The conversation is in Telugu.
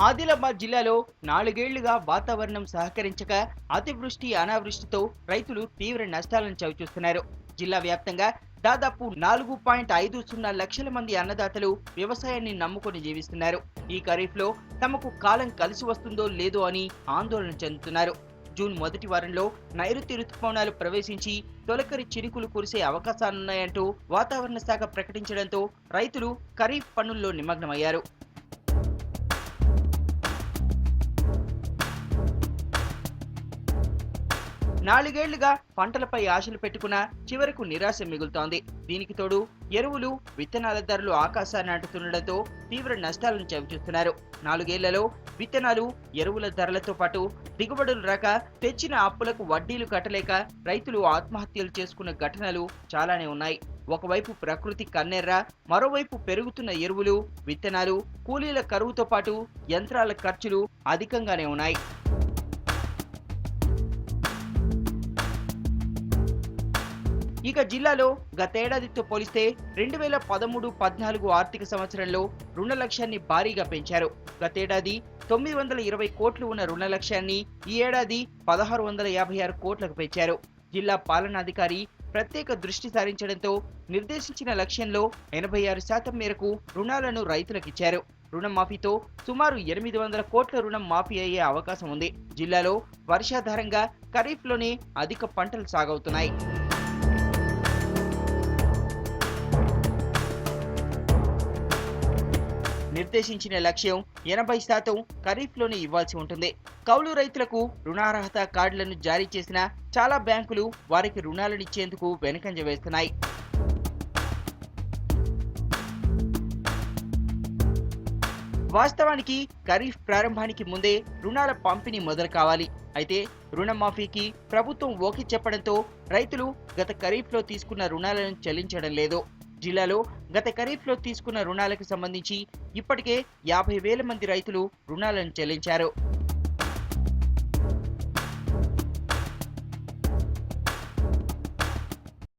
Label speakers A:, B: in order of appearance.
A: ఆదిలాబాద్ జిల్లాలో 4 ఏళ్లుగా వాతావరణం సహకరించక అతివృష్టి అనావృష్టితో రైతులు తీవ్ర నష్టాలను చవిచూస్తున్నారు. జిల్లా వ్యాప్తంగా దాదాపు 4.50 లక్షల మంది అన్నదాతలు వ్యవసాయాన్ని నమ్ముకొని జీవిస్తున్నారు. ఈ ఖరీఫ్లో తమకు కాలం కలిసి వస్తుందో లేదో అని ఆందోళన చెందుతున్నారు. జూన్ మొదటి వారంలో నైరుతి రుతుపవనాలు ప్రవేశించి తొలకరి చినుకులు కురిసే అవకాశాలున్నాయంటూ వాతావరణ శాఖ ప్రకటించడంతో రైతులు ఖరీఫ్ పనుల్లో నిమగ్నమయ్యారు. నాలుగేళ్లుగా పంటలపై ఆశలు పెట్టుకున్నా చివరకు నిరాశ మిగులుతోంది. దీనికి తోడు ఎరువులు, విత్తనాల ధరలు ఆకాశాన్ని అంటుతుండటంతో తీవ్ర నష్టాలను చవిచూస్తున్నారు. 4 ఏళ్లలో విత్తనాలు, ఎరువుల ధరలతో పాటు దిగుబడులు రాక తెచ్చిన అప్పులకు వడ్డీలు కట్టలేక రైతులు ఆత్మహత్యలు చేసుకున్న ఘటనలు చాలానే ఉన్నాయి. ఒకవైపు ప్రకృతి కన్నెర్ర, మరోవైపు పెరుగుతున్న ఎరువులు, విత్తనాలు, కూలీల కరువుతో పాటు యంత్రాల ఖర్చులు అధికంగానే ఉన్నాయి. ఇక జిల్లాలో గతేడాదితో పోలిస్తే 2013-14 ఆర్థిక సంవత్సరంలో రుణ లక్ష్యాన్ని భారీగా పెంచారు. గతేడాది 920 కోట్లు ఉన్న రుణ లక్ష్యాన్ని ఈ ఏడాది 1656 కోట్లకు పెంచారు. జిల్లా పాలనాధికారి ప్రత్యేక దృష్టి సారించడంతో నిర్దేశించిన లక్ష్యంలో 86% మేరకు రుణాలను రైతులకిచ్చారు. రుణమాఫీతో సుమారు 800 కోట్ల రుణం మాఫీ అయ్యే అవకాశం ఉంది. జిల్లాలో వర్షాధారంగా ఖరీఫ్లోనే అధిక పంటలు సాగవుతున్నాయి. నిర్దేశించిన లక్ష్యం 80% ఖరీఫ్లోనే ఇవ్వాల్సి ఉంటుంది. కౌలు రైతులకు రుణార్హత కార్డులను జారీ చేసిన చాలా బ్యాంకులు వారికి రుణాలనిచ్చేందుకు వెనుకంజ వేస్తున్నాయి. వాస్తవానికి ఖరీఫ్ ప్రారంభానికి ముందే రుణాల పంపిణీ మొదలు కావాలి. అయితే రుణమాఫీకి ప్రభుత్వం ఓకే చెప్పడంతో రైతులు గత ఖరీఫ్లో తీసుకున్న రుణాలను చెల్లించడం లేదు. జిల్లాలో గత ఖరీఫ్లో తీసుకున్న రుణాలకు సంబంధించి ఇప్పటికే 50,000 మంది రైతులు రుణాలను చెల్లించారు.